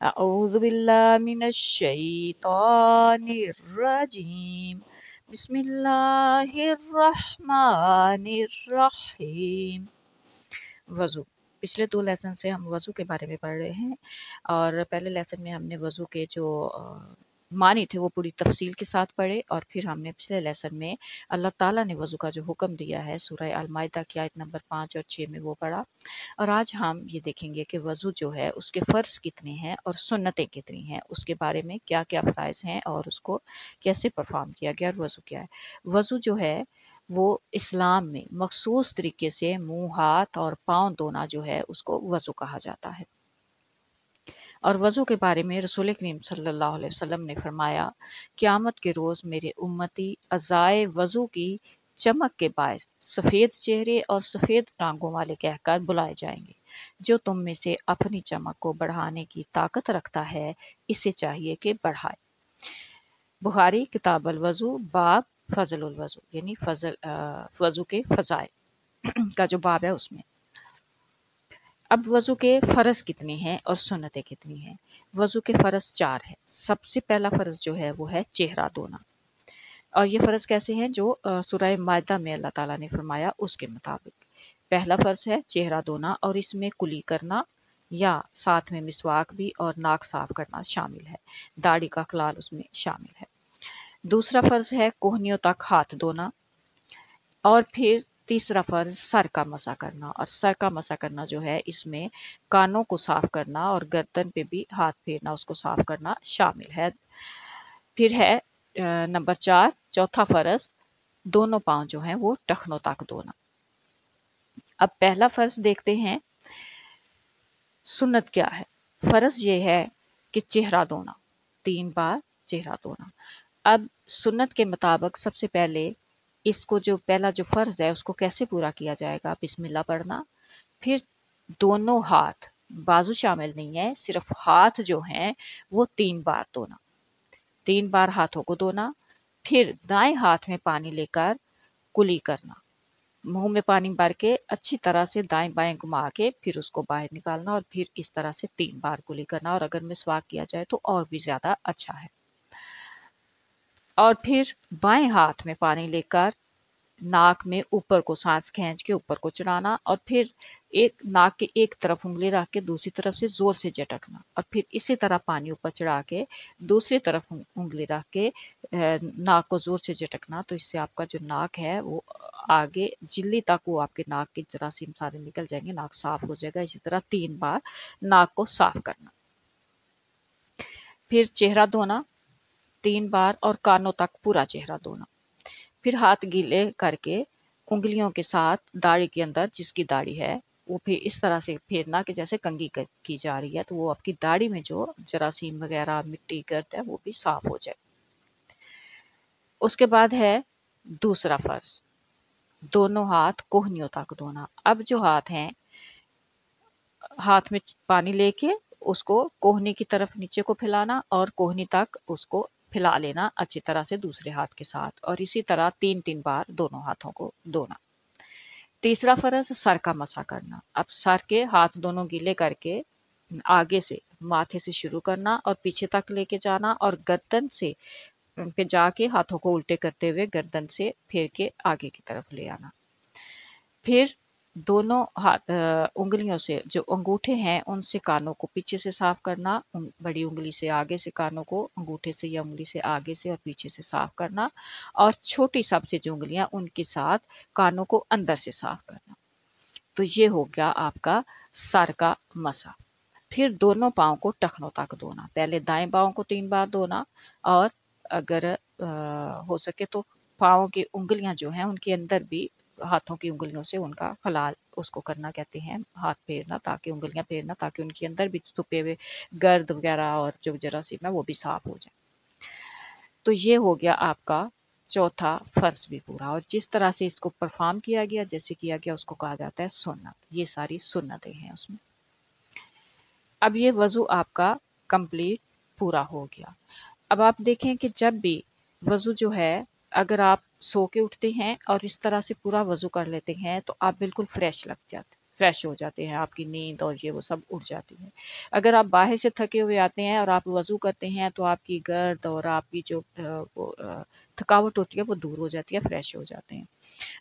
अऊज़ु बिल्लाहि मिनश शैतानिर रजीम। बिस्मिल्लाहिर रहमानिर रहीम। वज़ू। पिछले 2 लेसन से हम वज़ू के बारे में पढ़ रहे हैं और पहले लेसन में हमने वज़ू के जो मानी थे वो पूरी तफसील के साथ पढ़े और फिर हमने पिछले लेसन में अल्लाह ताला ने वज़ू का जो हुक्म दिया है सूरह अल माइदा की आयत नंबर 5 और 6 में वो पढ़ा। और आज हम ये देखेंगे कि वज़ू जो है उसके फ़र्ज़ कितने हैं और सुन्नतें कितनी हैं, उसके बारे में क्या-क्या फ़राइज़ हैं और उसको कैसे परफ़ॉर्म किया गया और वज़ू क्या है। वज़ू जो है वो इस्लाम में मख़सूस तरीके से मुँह, हाथ और पाँव धोना जो है उसको वज़ू कहा जाता है। और वज़ू के बारे में रसूल करीम सल्लल्लाहु अलैहि वसल्लम ने फरमाया, क़यामत के रोज़ मेरे उम्मती अज़ाए वज़ू की चमक के बायस सफ़ेद चेहरे और सफ़ेद टांगों वाले कहकर बुलाए जाएंगे। जो तुम में से अपनी चमक को बढ़ाने की ताकत रखता है, इसे चाहिए कि बढ़ाए। बुखारी किताब अल वज़ू बाब फ़ज़लुल वज़ू यानी वज़ू के फ़ज़ाइल का जो बाब है उसमें। अब वज़ू के फ़र्ज़ कितने हैं और सुन्नतें कितनी हैं। वज़ू के फ़र्ज़ 4 हैं। सबसे पहला फ़र्ज़ जो है वो है चेहरा धोना और ये फ़र्ज़ कैसे हैं जो सूरह माइदा में अल्लाह ताला ने फरमाया उसके मुताबिक। पहला फ़र्ज़ है चेहरा धोना और इसमें कुली करना या साथ में मिसवाक भी और नाक साफ़ करना शामिल है। दाढ़ी का खलाल उसमें शामिल है। दूसरा फ़र्ज़ है कोहनियों तक हाथ धोना और फिर तीसरा फ़र्ज़ सर का मसा करना और सर का मसा करना जो है इसमें कानों को साफ़ करना और गर्दन पे भी हाथ फेरना उसको साफ़ करना शामिल है। फिर है नंबर 4 चौथा फ़र्ज़ दोनों पाँव जो हैं वो टखनों तक धोना। अब पहला फ़र्ज़ देखते हैं, सुन्नत क्या है? फ़र्ज़ ये है कि चेहरा धोना, 3 बार चेहरा धोना। अब सुन्नत के मुताबिक सबसे पहले इसको जो पहला जो फ़र्ज़ है उसको कैसे पूरा किया जाएगा? बिस्मिल्लाह पढ़ना, फिर दोनों हाथ, बाजू शामिल नहीं है, सिर्फ़ हाथ जो हैं वो 3 बार धोना। 3 बार हाथों को धोना, फिर दाएँ हाथ में पानी लेकर कुली करना। मुँह में पानी भर के अच्छी तरह से दाएँ-बाएँ घुमा के फिर उसको बाहर निकालना और फिर इस तरह से 3 बार कुली करना और अगर मिसवाक किया जाए तो और भी ज़्यादा अच्छा है। और फिर बाएँ हाथ में पानी लेकर नाक में ऊपर को सांस खींच के ऊपर को चढ़ाना और फिर एक नाक के एक तरफ उंगली रख के दूसरी तरफ से जोर से झटकना और फिर इसी तरह पानी ऊपर चढ़ा के दूसरी तरफ उंगली रख के नाक को जोर से झटकना। तो इससे आपका जो नाक है वो आगे झिल्ली तक वो आपके नाक के जरासीम सारे निकल जाएंगे, नाक साफ हो जाएगा। इसी तरह 3 बार नाक को साफ करना। फिर चेहरा धोना 3 बार और कानों तक पूरा चेहरा धोना। फिर हाथ गीले करके उंगलियों के साथ दाढ़ी के अंदर जिसकी दाढ़ी है वो फिर इस तरह से फेरना कि जैसे कंघी की जा रही है, तो वो आपकी दाढ़ी में जो जरासीम वगैरह मिट्टी गर्द है वो भी साफ हो जाए। उसके बाद है दूसरा फ़र्ज़, दोनों हाथ कोहनियों तक धोना। अब जो हाथ हैं, हाथ में पानी लेके उसको कोहनी की तरफ नीचे को फैलाना और कोहनी तक उसको फैला लेना अच्छी तरह से दूसरे हाथ के साथ और इसी तरह 3-3 बार दोनों हाथों को धोना। तीसरा फ़र्ज़ सर का मसा करना। अब सर के हाथ दोनों गीले करके आगे से माथे से शुरू करना और पीछे तक लेके जाना और गर्दन से पे जाके हाथों को उल्टे करते हुए गर्दन से फेर के आगे की तरफ ले आना। फिर दोनों उंगलियों से जो अंगूठे हैं उनसे कानों को पीछे से साफ करना, बड़ी उंगली से आगे से कानों को अंगूठे से या उंगली से आगे से और पीछे से साफ करना और छोटी सबसे जो उंगलियां उनके साथ कानों को अंदर से साफ करना। तो ये हो गया आपका सर का मसा। फिर दोनों पाँव को टखनों तक धोना। पहले दाएं पाँव को 3 बार धोना और अगर हो सके तो पाँव की उंगलियां जो हैं उनके अंदर भी हाथों की उंगलियों से उनका खलाल उसको करना कहते हैं, हाथ फेरना, ताकि उंगलियां फेरना ताकि उनके अंदर भी छुपे हुए गर्द वगैरह और जो जरासीम है वो भी साफ हो जाए। तो ये हो गया आपका चौथा फ़र्ज़ भी पूरा और जिस तरह से इसको परफ़ॉर्म किया गया, जैसे किया गया उसको कहा जाता है सुन्नत। ये सारी सुन्नतें हैं उसमें। अब ये वज़ू आपका कंप्लीट पूरा हो गया। अब आप देखें कि जब भी वज़ू जो है अगर आप सो के उठते हैं और इस तरह से पूरा वज़ू कर लेते हैं तो आप बिल्कुल फ्रेश लग जाते हैं। فریش ہو جاتے ہیں، آپ کی نیند اور یہ وہ سب اڑ جاتی ہے۔ اگر آپ باہر سے تھکے ہوئے آتے ہیں اور آپ وضو کرتے ہیں تو آپ کی گرد اور آپ کی جو تھکاوٹ ہوتی ہے وہ دور ہو جاتی ہے، فریش ہو جاتے ہیں۔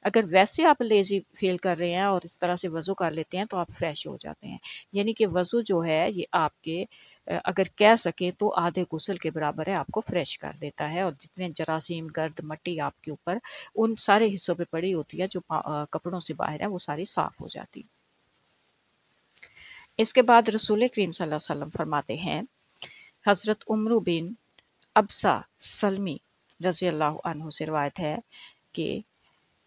اگر ویسے آپ لیزی فیل کر رہے ہیں اور اس طرح سے وضو کر لیتے ہیں تو آپ فریش ہو جاتے ہیں۔ یعنی کہ وضو جو ہے یہ آپ کے اگر کہہ سکیں تو آدھے غسل کے برابر ہے، آپ کو فریش کر دیتا ہے، اور جتنے جراثیم، گرد، مٹی آپ کے اوپر ان سارے حصوں پہ پڑی ہوتی ہے جو کپڑوں سے باہر ہے وہ ساری صاف ہو جاتی۔ اس کے بعد رسول کریم صلی اللہ علیہ وسلم فرماتے ہیں، حضرت عمرو بن ابسا سلمی رضی اللہ عنہ سے روایت ہے کہ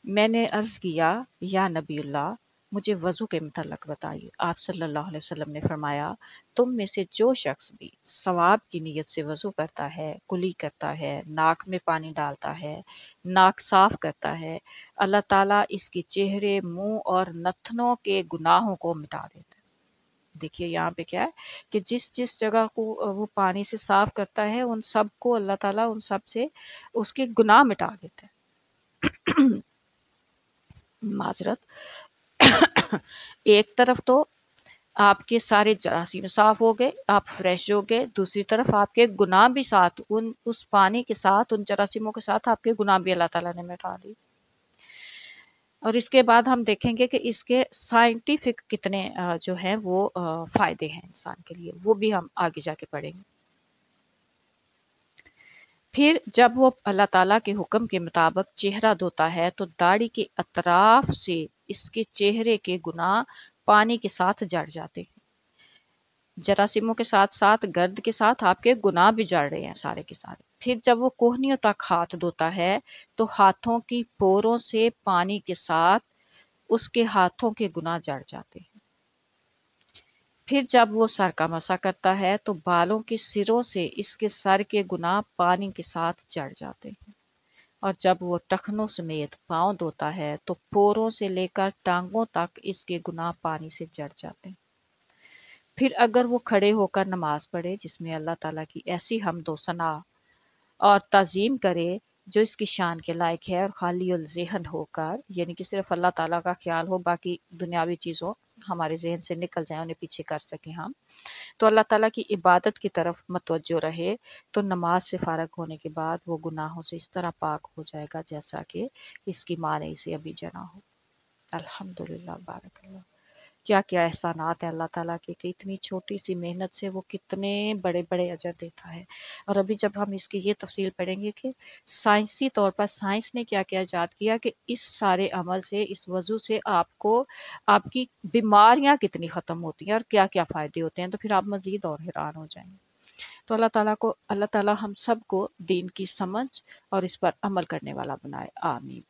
میں نے عرض کیا، یا نبی اللہ، مجھے وضو کے متعلق بتائیے۔ آپ صلی اللہ علیہ وسلم نے فرمایا، تم میں سے جو شخص بھی ثواب کی نیت سے وضو کرتا ہے، کلی کرتا ہے، ناک میں پانی ڈالتا ہے، ناک صاف کرتا ہے، اللہ تعالیٰ اس کے چہرے، منہ اور نتنوں کے گناہوں کو مٹا دیتا ہے۔ دیکھیے یہاں پہ کیا ہے کہ جس جس جگہ کو وہ پانی سے صاف کرتا ہے ان سب کو اللہ تعالیٰ ان سب سے اس کے گناہ مٹا دیتا ہے۔ معذرت۔ ایک طرف تو آپ کے سارے جراثیم صاف ہو گئے، آپ فریش ہو گئے، دوسری طرف آپ کے گناہ بھی ساتھ اس پانی کے ساتھ، ان جراثیموں کے ساتھ آپ کے گناہ بھی اللہ تعالیٰ نے مٹا دی۔ اور اس کے بعد ہم دیکھیں گے کہ اس کے سائنٹیفک کتنے جو ہیں وہ فائدے ہیں انسان کے لیے، وہ بھی ہم آگے جا کے پڑھیں گے۔ پھر جب وہ اللہ تعالیٰ کے حکم کے مطابق چہرہ دھوتا ہے تو داڑھی کے اطراف سے اس کے چہرے کے گناہ پانی کے ساتھ جڑ جاتے ہیں۔ جراثیموں کے ساتھ ساتھ گرد کے ساتھ آپ کے گناہ بھی جڑ رہے ہیں سارے کے سارے۔ پھر جب وہ کوہنیوں تک ہاتھ دھوتا ہے تو ہاتھوں کی پوروں سے پانی کے ساتھ اس کے ہاتھوں کے گناہ جڑ جاتے ہیں۔ پھر جب وہ سر کا مسح کرتا ہے تو بالوں کے سروں سے اس کے سر کے گناہ پانی کے ساتھ جڑ جاتے ہیں۔ اور جب وہ ٹخنوں سمیت پاؤں دھوتا ہے تو پوروں سے لے کر ٹانگوں تک اس کے گناہ پانی سے جڑ جاتے ہیں۔ پھر اگر وہ کھڑے ہو کر نماز پڑھے جس میں اللہ تعالیٰ کی ایسی حمد و ثنا اور تعظیم کرے جو اس کی شان کے لائق ہے، اور خالی الذہن ہو کر، یعنی کہ صرف اللہ تعالیٰ کا خیال ہو، باقی دنیاوی چیزوں ہمارے ذہن سے نکل جائیں، انہیں پیچھے کر سکیں ہم، تو اللہ تعالیٰ کی عبادت کی طرف متوجہ رہے تو نماز سے فارغ ہونے کے بعد وہ گناہوں سے اس طرح پاک ہو جائے گا جیسا کہ اس کی ماں نے اسے ابھی جنا ہو۔ الحمدللہ، بارک اللہ۔ کیا کیا احسانات ہیں اللہ تعالیٰ کے کہ اتنی چھوٹی سی محنت سے وہ کتنے بڑے بڑے اجر دیتا ہے۔ اور ابھی جب ہم اس کی یہ تفصیل پڑھیں گے کہ سائنسی طور پر سائنس نے کیا کیا ایجاد کیا کہ اس سارے عمل سے، اس وضو سے آپ کو آپ کی بیماریاں کتنی ختم ہوتی ہیں اور کیا کیا فائدے ہوتے ہیں، تو پھر آپ مزید اور حیران ہو جائیں گے۔ تو اللہ تعالیٰ ہم سب کو دین کی سمجھ اور اس پر عمل کرنے والا بنائے، آمین۔